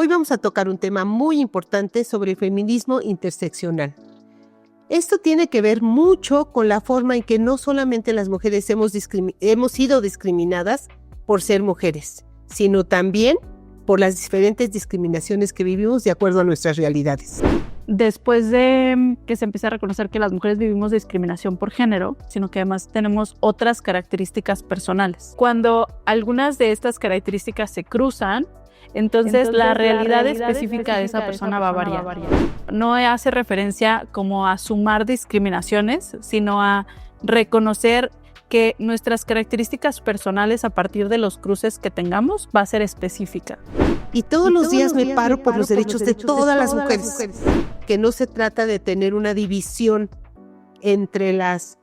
Hoy vamos a tocar un tema muy importante sobre el feminismo interseccional. Esto tiene que ver mucho con la forma en que no solamente las mujeres hemos sido discriminadas por ser mujeres, sino también por las diferentes discriminaciones que vivimos de acuerdo a nuestras realidades. Después de que se empiece a reconocer que las mujeres vivimos discriminación por género, sino que además tenemos otras características personales. Cuando algunas de estas características se cruzan, entonces la realidad específica de esa persona va a variar. No hace referencia como a sumar discriminaciones, sino a reconocer que nuestras características personales a partir de los cruces que tengamos va a ser específica. Y todos los días me paro por los derechos de todas las mujeres. Que no se trata de tener una división entre las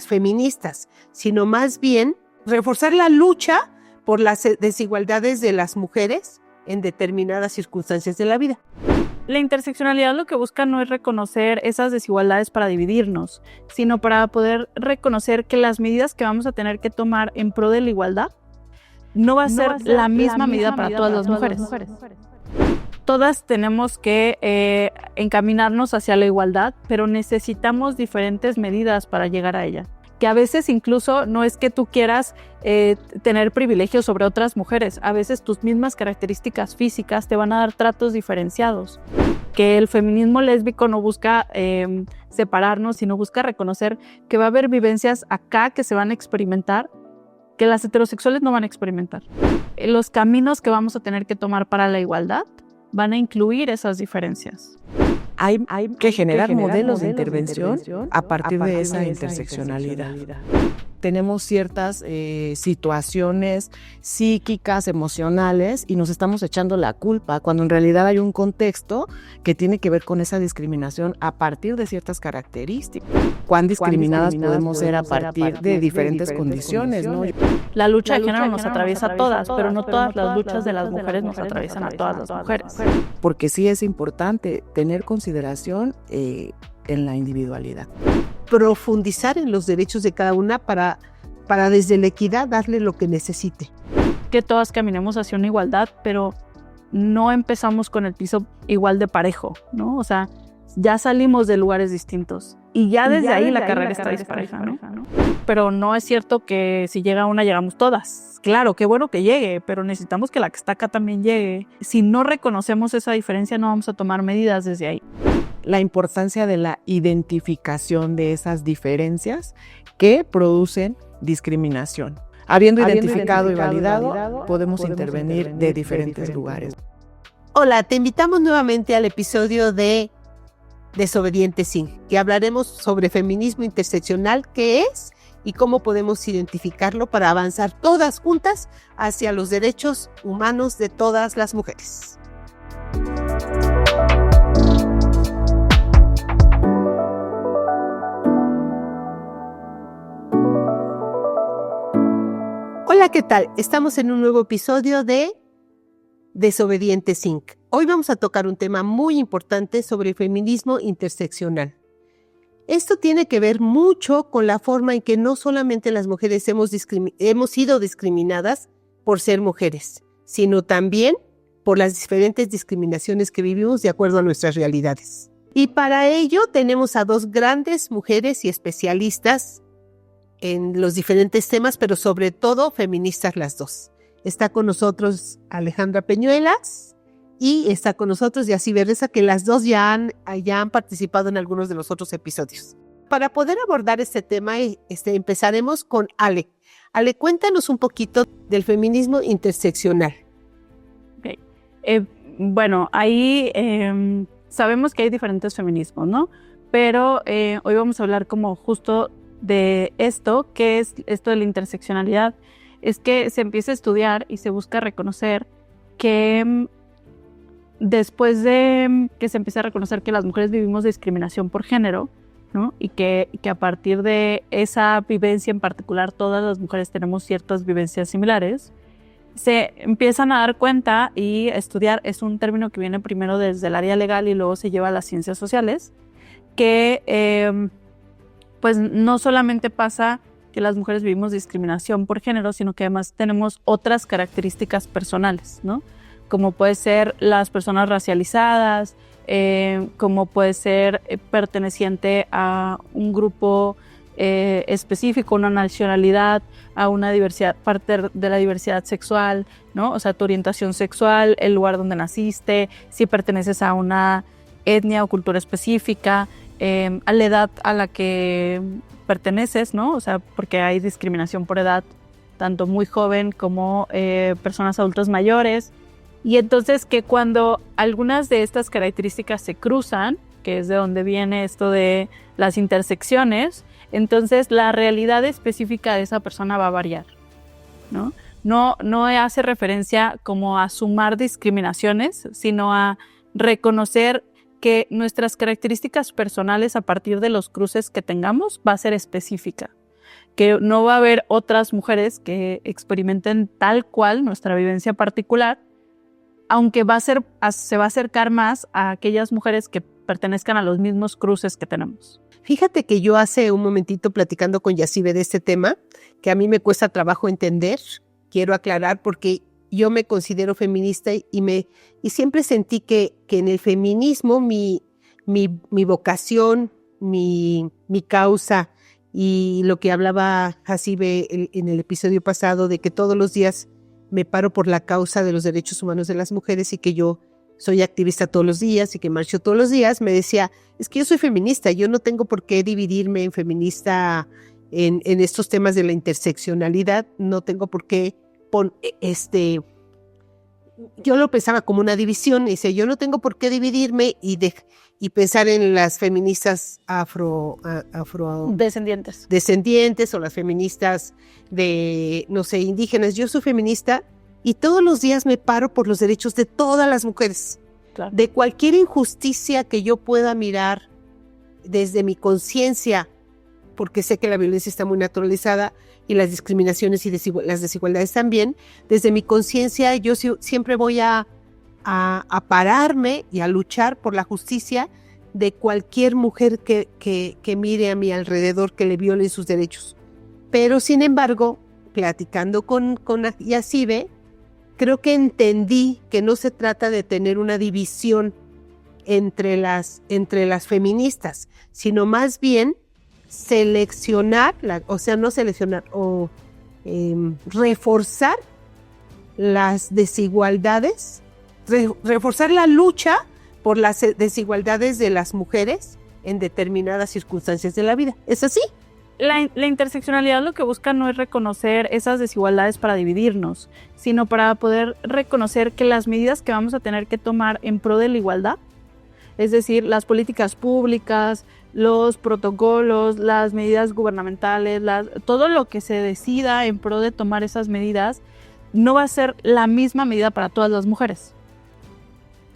feministas, sino más bien reforzar la lucha por las desigualdades de las mujeres en determinadas circunstancias de la vida. La interseccionalidad lo que busca no es reconocer esas desigualdades para dividirnos, sino para poder reconocer que las medidas que vamos a tener que tomar en pro de la igualdad no va a ser la misma medida para todas las mujeres. Todas tenemos que encaminarnos hacia la igualdad, pero necesitamos diferentes medidas para llegar a ella. Que a veces incluso no es que tú quieras tener privilegios sobre otras mujeres, a veces tus mismas características físicas te van a dar tratos diferenciados. Que el feminismo lésbico no busca separarnos, sino busca reconocer que va a haber vivencias acá que se van a experimentar, que las heterosexuales no van a experimentar. Los caminos que vamos a tener que tomar para la igualdad van a incluir esas diferencias. Hay que generar modelos de intervención a partir de esa interseccionalidad. Tenemos ciertas situaciones psíquicas, emocionales, y nos estamos echando la culpa cuando en realidad hay un contexto que tiene que ver con esa discriminación a partir de ciertas características. ¿Cuán discriminadas podemos ser a partir de diferentes condiciones, ¿no? La lucha de género nos atraviesa a todas, pero no todas las luchas de las mujeres nos atraviesan a todas las mujeres. Porque sí es importante tener consideración en la individualidad. Profundizar en los derechos de cada una para desde la equidad darle lo que necesite. Que todas caminemos hacia una igualdad, pero no empezamos con el piso igual de parejo, ¿no? O sea, ya salimos de lugares distintos y ya desde ahí la carrera está dispareja, ¿no? Pero no es cierto que si llega una llegamos todas. Claro, qué bueno que llegue, pero necesitamos que la que está acá también llegue. Si no reconocemos esa diferencia, no vamos a tomar medidas desde ahí. La importancia de la identificación de esas diferencias que producen discriminación. Habiendo identificado y validado, podemos intervenir de diferentes lugares. Hola, te invitamos nuevamente al episodio de Desobediente Sin, que hablaremos sobre feminismo interseccional, qué es y cómo podemos identificarlo para avanzar todas juntas hacia los derechos humanos de todas las mujeres. Hola, ¿qué tal? Estamos en un nuevo episodio de Desobediente Inc. Hoy vamos a tocar un tema muy importante sobre el feminismo interseccional. Esto tiene que ver mucho con la forma en que no solamente las mujeres hemos sido discriminadas por ser mujeres, sino también por las diferentes discriminaciones que vivimos de acuerdo a nuestras realidades. Y para ello tenemos a dos grandes mujeres y especialistas en los diferentes temas, pero sobre todo feministas las dos. Está con nosotros Alejandra Peñuelas y está con nosotros Yací Berreza, que las dos ya han participado en algunos de los otros episodios. Para poder abordar este tema, empezaremos con Ale. Ale, cuéntanos un poquito del feminismo interseccional. Okay. Bueno, ahí sabemos que hay diferentes feminismos, ¿no? Pero hoy vamos a hablar como justo de esto, que es esto de la interseccionalidad. Es que se empieza a estudiar y se busca reconocer que después de que se empiece a reconocer que las mujeres vivimos discriminación por género, ¿no? Y que a partir de esa vivencia en particular todas las mujeres tenemos ciertas vivencias similares, se empiezan a dar cuenta y estudiar, es un término que viene primero desde el área legal y luego se lleva a las ciencias sociales, que pues no solamente pasa que las mujeres vivimos discriminación por género, sino que además tenemos otras características personales, ¿no? como puede ser las personas racializadas, como puede ser perteneciente a un grupo específico, una nacionalidad, a una diversidad, parte de la diversidad sexual, ¿no? O sea, tu orientación sexual, el lugar donde naciste, si perteneces a una etnia o cultura específica, a la edad a la que perteneces, ¿no? O sea, porque hay discriminación por edad, tanto muy joven como personas adultas mayores. Y entonces que cuando algunas de estas características se cruzan, que es de donde viene esto de las intersecciones, entonces la realidad específica de esa persona va a variar, ¿no? No hace referencia como a sumar discriminaciones, sino a reconocer que nuestras características personales a partir de los cruces que tengamos va a ser específica, que no va a haber otras mujeres que experimenten tal cual nuestra vivencia particular, aunque se va a acercar más a aquellas mujeres que pertenezcan a los mismos cruces que tenemos. Fíjate que yo hace un momentito platicando con Yacibe de este tema, que a mí me cuesta trabajo entender, quiero aclarar porque yo me considero feminista y siempre sentí que en el feminismo mi vocación, mi causa y lo que hablaba Yacibe en el episodio pasado de que todos los días me paro por la causa de los derechos humanos de las mujeres y que yo soy activista todos los días y que marcho todos los días, me decía, es que yo soy feminista, yo no tengo por qué dividirme en feminista en estos temas de la interseccionalidad, no tengo por qué yo lo pensaba como una división, y dice, yo no tengo por qué dividirme y pensar en las feministas descendientes o las feministas de, no sé, indígenas. Yo soy feminista y todos los días me paro por los derechos de todas las mujeres. Claro. De cualquier injusticia que yo pueda mirar desde mi conciencia, porque sé que la violencia está muy naturalizada y las discriminaciones y las desigualdades también, desde mi conciencia yo siempre voy a pararme y a luchar por la justicia de cualquier mujer que mire a mi alrededor que le violen sus derechos. Pero sin embargo, platicando con Yacibe, creo que entendí que no se trata de tener una división entre las feministas, sino más bien reforzar las desigualdades, reforzar la lucha por las desigualdades de las mujeres en determinadas circunstancias de la vida. ¿Es así? La interseccionalidad lo que busca no es reconocer esas desigualdades para dividirnos, sino para poder reconocer que las medidas que vamos a tener que tomar en pro de la igualdad, es decir, las políticas públicas, los protocolos, las medidas gubernamentales, todo lo que se decida en pro de tomar esas medidas, no va a ser la misma medida para todas las mujeres.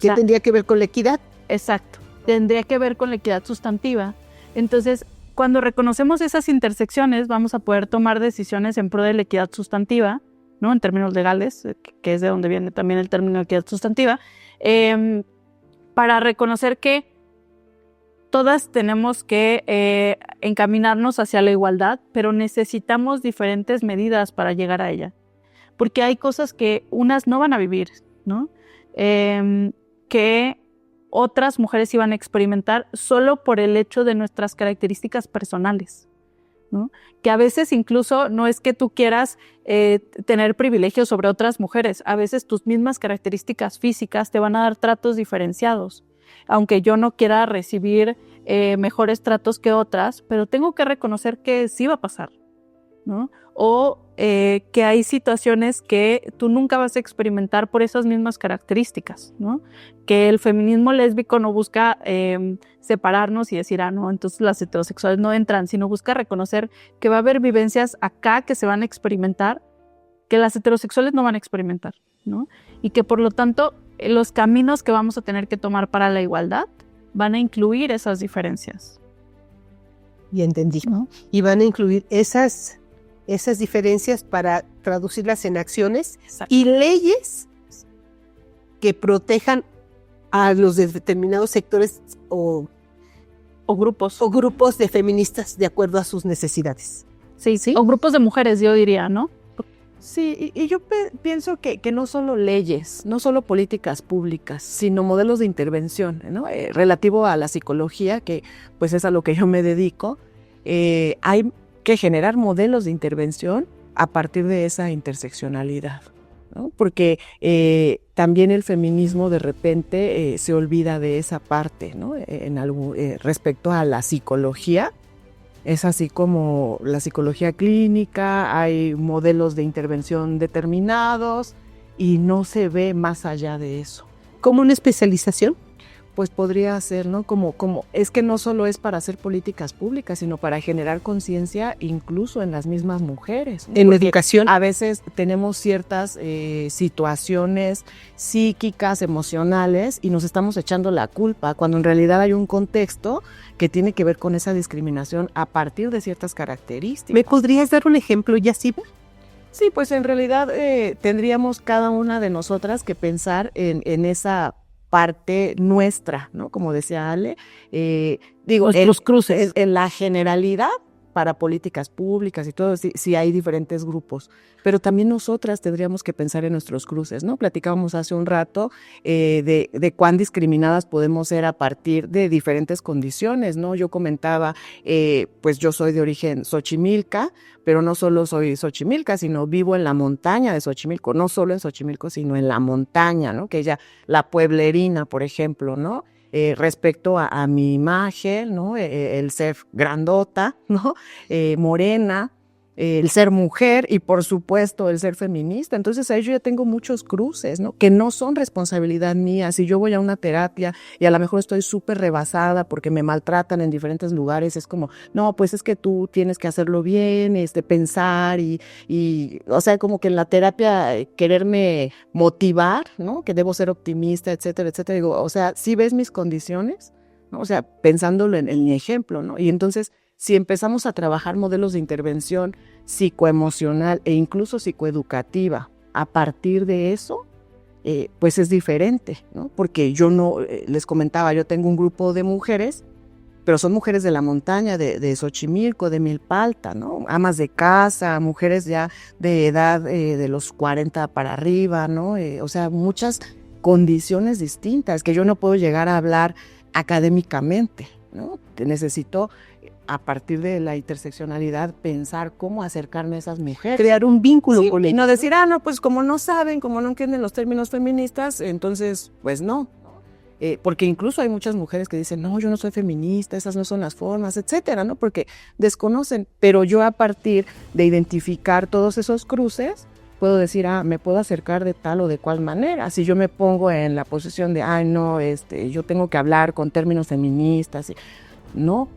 ¿Qué tendría que ver con la equidad? Exacto, tendría que ver con la equidad sustantiva. Entonces, cuando reconocemos esas intersecciones, vamos a poder tomar decisiones en pro de la equidad sustantiva, ¿no? En términos legales, que es de donde viene también el término equidad sustantiva, para reconocer que todas tenemos que encaminarnos hacia la igualdad, pero necesitamos diferentes medidas para llegar a ella. Porque hay cosas que unas no van a vivir, ¿no? Que otras mujeres iban a experimentar solo por el hecho de nuestras características personales, ¿no? Que a veces incluso no es que tú quieras tener privilegios sobre otras mujeres, a veces tus mismas características físicas te van a dar tratos diferenciados. Aunque yo no quiera recibir mejores tratos que otras, pero tengo que reconocer que sí va a pasar, ¿no? O que hay situaciones que tú nunca vas a experimentar por esas mismas características, ¿no? Que el feminismo lésbico no busca separarnos y decir, no, entonces las heterosexuales no entran, sino busca reconocer que va a haber vivencias acá que se van a experimentar, que las heterosexuales no van a experimentar, ¿no? Y que por lo tanto los caminos que vamos a tener que tomar para la igualdad van a incluir esas diferencias. Y entendí, ¿no? Y van a incluir esas diferencias para traducirlas en acciones. Exacto. Y leyes que protejan a los determinados sectores o grupos de feministas de acuerdo a sus necesidades. Sí. O grupos de mujeres, yo diría, ¿no? Sí, y yo pienso que no solo leyes, no solo políticas públicas, sino modelos de intervención, ¿no? Relativo a la psicología, que pues es a lo que yo me dedico, hay que generar modelos de intervención a partir de esa interseccionalidad, ¿no? Porque también el feminismo de repente se olvida de esa parte, ¿no? Respecto a la psicología. Es así como la psicología clínica, hay modelos de intervención determinados y no se ve más allá de eso. ¿Como una especialización? Pues podría ser, ¿no? Es que no solo es para hacer políticas públicas, sino para generar conciencia incluso en las mismas mujeres, ¿no? En la educación. A veces tenemos ciertas situaciones psíquicas, emocionales, y nos estamos echando la culpa, cuando en realidad hay un contexto que tiene que ver con esa discriminación a partir de ciertas características. ¿Me podrías dar un ejemplo, Yaciba? Sí, pues en realidad tendríamos cada una de nosotras que pensar en esa parte nuestra, ¿no? Como decía Ale, Nuestros cruces. En la generalidad, para políticas públicas y todo, sí hay diferentes grupos, pero también nosotras tendríamos que pensar en nuestros cruces, ¿no? Platicábamos hace un rato de cuán discriminadas podemos ser a partir de diferentes condiciones, ¿no? Yo comentaba, pues yo soy de origen xochimilca, pero no solo soy xochimilca, sino vivo en la montaña de Xochimilco, no solo en Xochimilco, sino en la montaña, ¿no? Que ella, la pueblerina, por ejemplo, ¿no? Respecto a mi imagen, ¿no? El ser grandota, ¿no? Morena, el ser mujer y por supuesto el ser feminista. Entonces ahí yo ya tengo muchos cruces, ¿no? Que no son responsabilidad mía. Si yo voy a una terapia y a lo mejor estoy súper rebasada porque me maltratan en diferentes lugares, es como, no, pues es que tú tienes que hacerlo bien, pensar y o sea, como que en la terapia quererme motivar, ¿no? Que debo ser optimista, etcétera, etcétera. Digo, o sea, ¿sí ves mis condiciones? ¿No? O sea, pensándolo en mi ejemplo, ¿no? Y entonces, si empezamos a trabajar modelos de intervención psicoemocional e incluso psicoeducativa a partir de eso, pues es diferente, ¿no? Porque yo no, les comentaba, yo tengo un grupo de mujeres, pero son mujeres de la montaña, de Xochimilco, de Milpalta, ¿no? Amas de casa, mujeres ya de edad de los 40 para arriba, ¿no? O sea, muchas condiciones distintas que yo no puedo llegar a hablar académicamente, ¿no? Necesito, a partir de la interseccionalidad, pensar cómo acercarme a esas mujeres. Crear un vínculo Sí, con y ellas. no decir, no, pues como no saben, como no entienden los términos feministas, entonces, pues no. Porque incluso hay muchas mujeres que dicen, no, yo no soy feminista, esas no son las formas, etcétera, ¿no? Porque desconocen, pero yo a partir de identificar todos esos cruces, puedo decir, me puedo acercar de tal o de cual manera. Si yo me pongo en la posición de, no, yo tengo que hablar con términos feministas, no,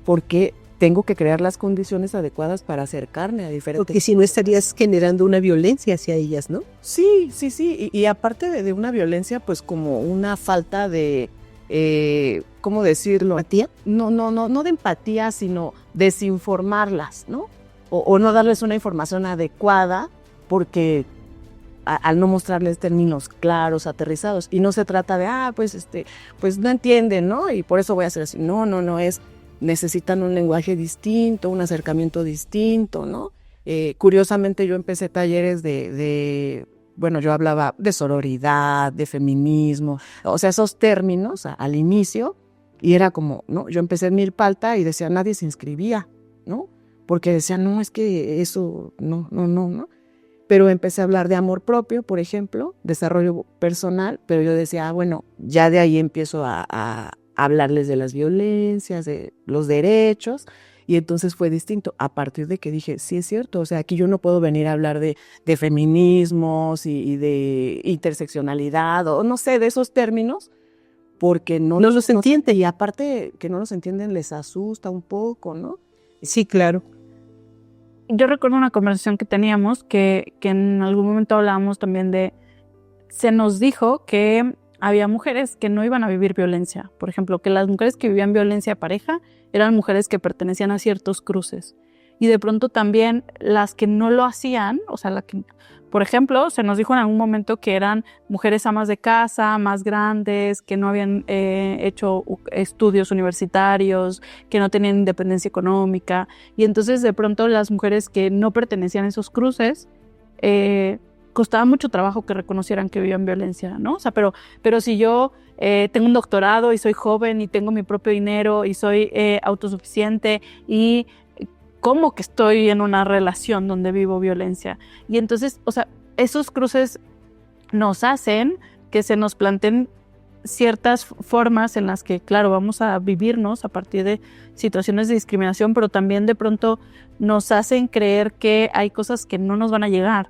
porque tengo que crear las condiciones adecuadas para acercarme a diferentes... Porque si no estarías generando una violencia hacia ellas, ¿no? Sí. Y aparte de una violencia, pues como una falta de, ¿cómo decirlo? ¿Empatía? No de empatía, sino desinformarlas, ¿no? O no darles una información adecuada, porque al no mostrarles términos claros, aterrizados, y no se trata de, pues no entienden, ¿no? Y por eso voy a hacer así. No, necesitan un lenguaje distinto, un acercamiento distinto, ¿no? Curiosamente yo empecé talleres bueno, yo hablaba de sororidad, de feminismo, o sea, esos términos al inicio, y era como, ¿no? Yo empecé en Milpalta y decía, nadie se inscribía, ¿no? Porque decían, no, es que eso, no. Pero empecé a hablar de amor propio, por ejemplo, desarrollo personal, pero yo decía, bueno, ya de ahí empiezo a hablarles de las violencias, de los derechos, y entonces fue distinto, a partir de que dije, sí es cierto, o sea, aquí yo no puedo venir a hablar de feminismos y de interseccionalidad, o no sé, de esos términos, porque no los entiende. Y aparte que no los entienden, les asusta un poco, ¿no? Sí, claro. Yo recuerdo una conversación que teníamos que en algún momento hablábamos también se nos dijo que había mujeres que no iban a vivir violencia. Por ejemplo, que las mujeres que vivían violencia de pareja eran mujeres que pertenecían a ciertos cruces. Y de pronto también las que no lo hacían, o sea, por ejemplo, se nos dijo en algún momento que eran mujeres amas de casa, más grandes, que no habían hecho estudios universitarios, que no tenían independencia económica. Y entonces de pronto las mujeres que no pertenecían a esos cruces costaba mucho trabajo que reconocieran que vivían violencia, ¿no? O sea, pero si yo tengo un doctorado y soy joven y tengo mi propio dinero y soy autosuficiente y ¿cómo que estoy en una relación donde vivo violencia? Y entonces, o sea, esos cruces nos hacen que se nos planteen ciertas formas en las que, claro, vamos a vivirnos a partir de situaciones de discriminación, pero también de pronto nos hacen creer que hay cosas que no nos van a llegar,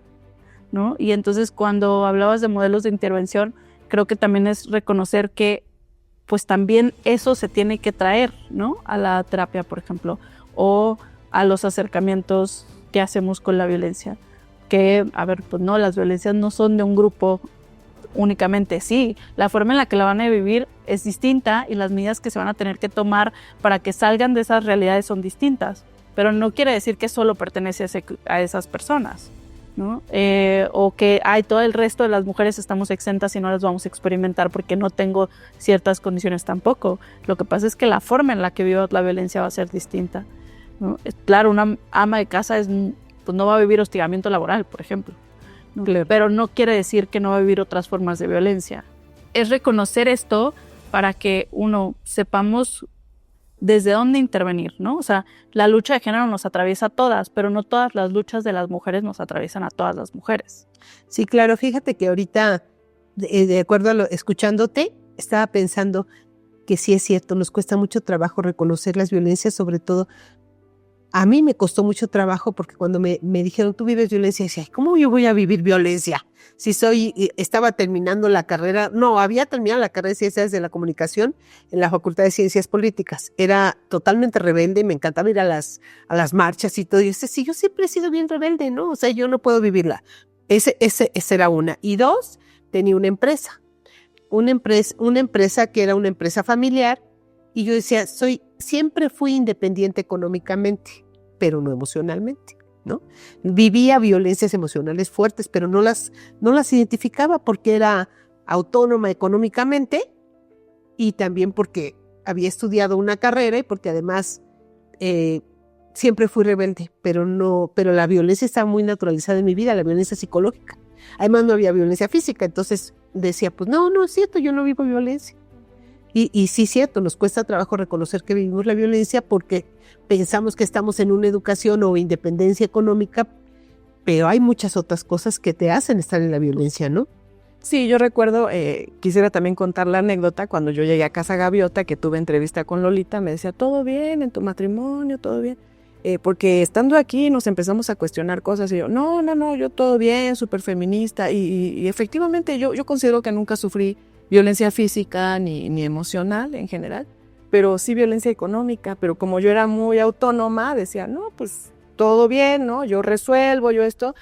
¿no? Y entonces cuando hablabas de modelos de intervención, creo que también es reconocer que pues también eso se tiene que traer, ¿no? A la terapia, por ejemplo, o a los acercamientos que hacemos con la violencia. Que, a ver, pues no, las violencias no son de un grupo únicamente, sí, la forma en la que la van a vivir es distinta y las medidas que se van a tener que tomar para que salgan de esas realidades son distintas, pero no quiere decir que solo pertenece a esas personas, ¿no? O que todo el resto de las mujeres estamos exentas y no las vamos a experimentar porque no tengo ciertas condiciones tampoco. Lo que pasa es que la forma en la que vivo la violencia va a ser distinta, ¿no? Claro, una ama de casa pues no va a vivir hostigamiento laboral, por ejemplo, ¿no? Claro. Pero no quiere decir que no va a vivir otras formas de violencia. Es reconocer esto para que uno sepamos desde dónde intervenir, ¿no? O sea, la lucha de género nos atraviesa a todas, pero no todas las luchas de las mujeres nos atraviesan a todas las mujeres. Sí, claro, fíjate que ahorita, de acuerdo a escuchándote, estaba pensando que sí es cierto, nos cuesta mucho trabajo reconocer las violencias, sobre todo. A mí me costó mucho trabajo porque cuando me dijeron, tú vives violencia, decía, ¿cómo yo voy a vivir violencia? Si estaba terminando la carrera, había terminado la carrera de Ciencias de la Comunicación en la Facultad de Ciencias Políticas. Era totalmente rebelde, me encantaba ir a las marchas y todo. Y yo decía, sí, yo siempre he sido bien rebelde, ¿no? O sea, yo no puedo vivirla. Esa era una. Y dos, tenía una empresa que era una empresa familiar. Y yo decía, siempre fui independiente económicamente, pero no emocionalmente, ¿no? Vivía violencias emocionales fuertes, pero no las identificaba porque era autónoma económicamente y también porque había estudiado una carrera y porque además siempre fui rebelde, pero la violencia estaba muy naturalizada en mi vida, la violencia psicológica. Además no había violencia física, entonces decía, pues no es cierto, yo no vivo violencia. Y sí, cierto, nos cuesta trabajo reconocer que vivimos la violencia porque pensamos que estamos en una educación o independencia económica, pero hay muchas otras cosas que te hacen estar en la violencia, ¿no? Sí, yo recuerdo, quisiera también contar la anécdota, cuando yo llegué a Casa Gaviota, que tuve entrevista con Lolita, me decía, ¿todo bien en tu matrimonio? ¿Todo bien? Porque estando aquí nos empezamos a cuestionar cosas y yo, no, yo todo bien, súper feminista y efectivamente yo considero que nunca sufrí violencia física ni emocional en general, pero sí violencia económica, pero como yo era muy autónoma, decía, no, pues todo bien, ¿no? Yo resuelvo, yo esto,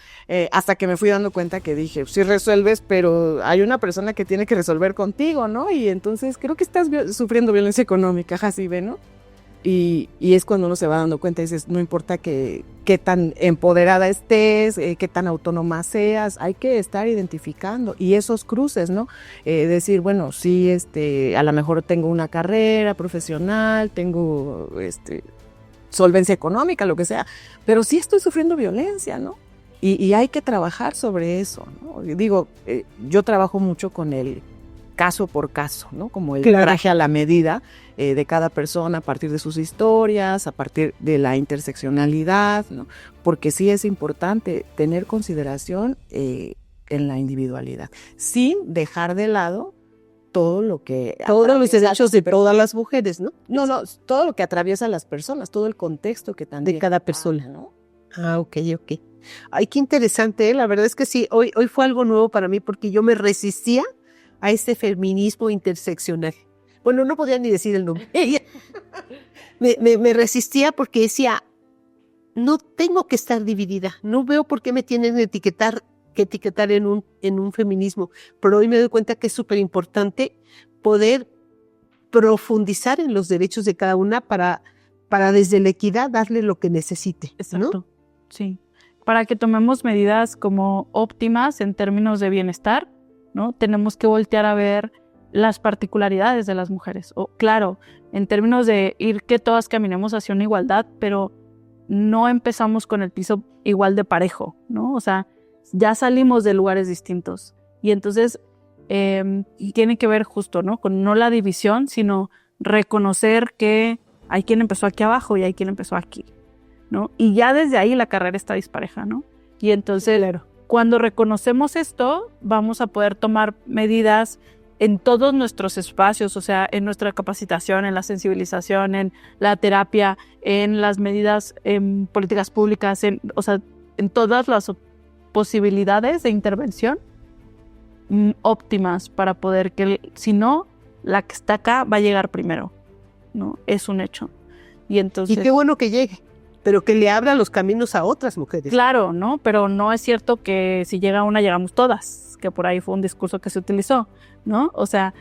hasta que me fui dando cuenta que dije, sí resuelves, pero hay una persona que tiene que resolver contigo, ¿no? Y entonces creo que estás sufriendo violencia económica, Jacibe, ¿no? Y es cuando uno se va dando cuenta y dices, no importa qué tan empoderada estés, qué tan autónoma seas, hay que estar identificando. Y esos cruces, ¿no? Decir, bueno, sí, a lo mejor tengo una carrera profesional, tengo solvencia económica, lo que sea, pero sí estoy sufriendo violencia, ¿no? Y hay que trabajar sobre eso, ¿no? Digo, yo trabajo mucho con el caso por caso, ¿no? Como el traje a la medida de cada persona a partir de sus historias, a partir de la interseccionalidad, ¿no? Porque sí es importante tener consideración en la individualidad, sin dejar de lado todo lo que... Todos los derechos de todas las mujeres, ¿no? No, todo lo que atraviesa a las personas, todo el contexto que también... De cada persona, ¿no? Ok. Ay, qué interesante, ¿eh? La verdad es que sí, hoy fue algo nuevo para mí porque yo me resistía a este feminismo interseccional. Bueno, no podía ni decir el nombre. me resistía porque decía, no tengo que estar dividida, no veo por qué me tienen que etiquetar en un feminismo, pero hoy me doy cuenta que es súper importante poder profundizar en los derechos de cada una para desde la equidad darle lo que necesite. Exacto, ¿no? Sí. Para que tomemos medidas como óptimas en términos de bienestar, ¿no? Tenemos que voltear a ver las particularidades de las mujeres. O, claro, en términos de ir que todas caminemos hacia una igualdad, pero no empezamos con el piso igual de parejo, ¿no? O sea, ya salimos de lugares distintos. Y entonces tiene que ver justo, ¿no? Con no la división, sino reconocer que hay quien empezó aquí abajo y hay quien empezó aquí, ¿no? Y ya desde ahí la carrera está dispareja, ¿no? Y entonces, cuando reconocemos esto, vamos a poder tomar medidas en todos nuestros espacios, o sea, en nuestra capacitación, en la sensibilización, en la terapia, en las medidas, en políticas públicas, o sea, en todas las posibilidades de intervención óptimas para poder que, si no, la que está acá va a llegar primero, ¿no? Es un hecho. Y entonces, y qué bueno que llegue, pero que le abra los caminos a otras mujeres. Claro, ¿no? Pero no es cierto que si llega una, llegamos todas, que por ahí fue un discurso que se utilizó, ¿no? O sea,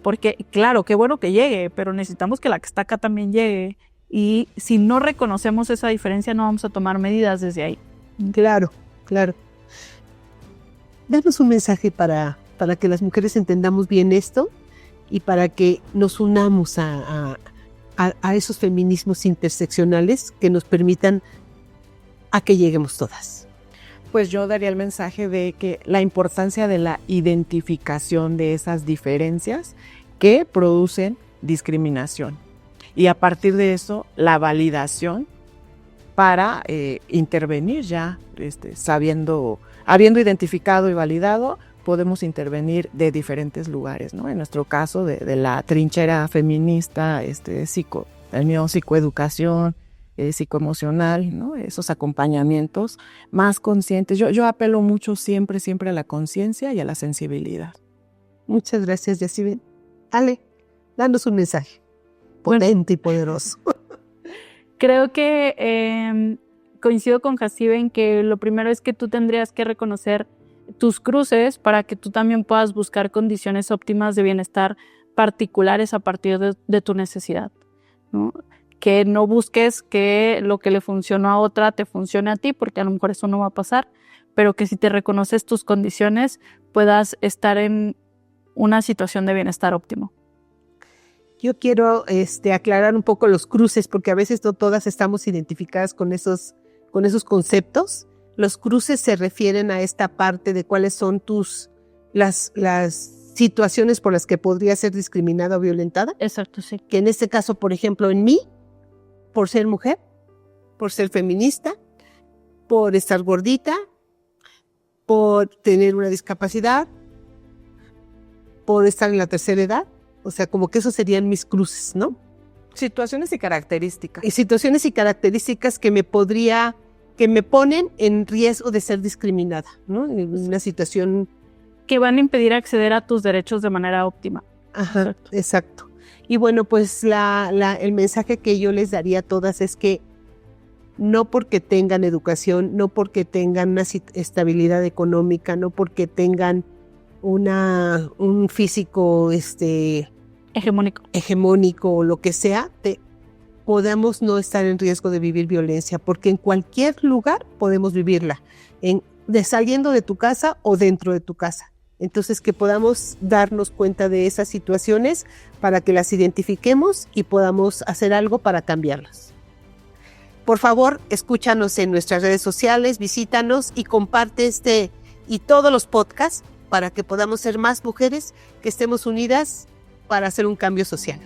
porque, claro, qué bueno que llegue, pero necesitamos que la que está acá también llegue. Y si no reconocemos esa diferencia, no vamos a tomar medidas desde ahí. Claro, claro. Danos un mensaje para que las mujeres entendamos bien esto y para que nos unamos a esos feminismos interseccionales que nos permitan a que lleguemos todas. Pues yo daría el mensaje de que la importancia de la identificación de esas diferencias que producen discriminación y a partir de eso la validación para intervenir ya, habiendo identificado y validado, podemos intervenir de diferentes lugares, ¿no? En nuestro caso, de la trinchera feminista, el mío psicoeducación, psicoemocional, ¿no? Esos acompañamientos más conscientes. Yo apelo mucho siempre a la conciencia y a la sensibilidad. Muchas gracias, Yacibel. Ale, danos un mensaje potente y poderoso. Creo que coincido con Jacibe en que lo primero es que tú tendrías que reconocer tus cruces para que tú también puedas buscar condiciones óptimas de bienestar particulares a partir de tu necesidad, ¿no? Que no busques que lo que le funcionó a otra te funcione a ti, porque a lo mejor eso no va a pasar, pero que si te reconoces tus condiciones puedas estar en una situación de bienestar óptimo. Yo quiero aclarar un poco los cruces, porque a veces no todas estamos identificadas con esos conceptos. Los cruces se refieren a esta parte de cuáles son las situaciones por las que podría ser discriminada o violentada. Exacto, sí. Que en este caso, por ejemplo, en mí, por ser mujer, por ser feminista, por estar gordita, por tener una discapacidad, por estar en la tercera edad. O sea, como que esos serían mis cruces, ¿no? Situaciones y características. Y situaciones y características que me ponen en riesgo de ser discriminada, ¿no? En una situación que van a impedir acceder a tus derechos de manera óptima. Ajá, exacto. Y bueno, pues el mensaje que yo les daría a todas es que no porque tengan educación, no porque tengan una estabilidad económica, no porque tengan un físico hegemónico o lo que sea, podamos no estar en riesgo de vivir violencia, porque en cualquier lugar podemos vivirla, saliendo de tu casa o dentro de tu casa. Entonces, que podamos darnos cuenta de esas situaciones para que las identifiquemos y podamos hacer algo para cambiarlas. Por favor, escúchanos en nuestras redes sociales, visítanos y comparte y todos los podcasts para que podamos ser más mujeres que estemos unidas para hacer un cambio social.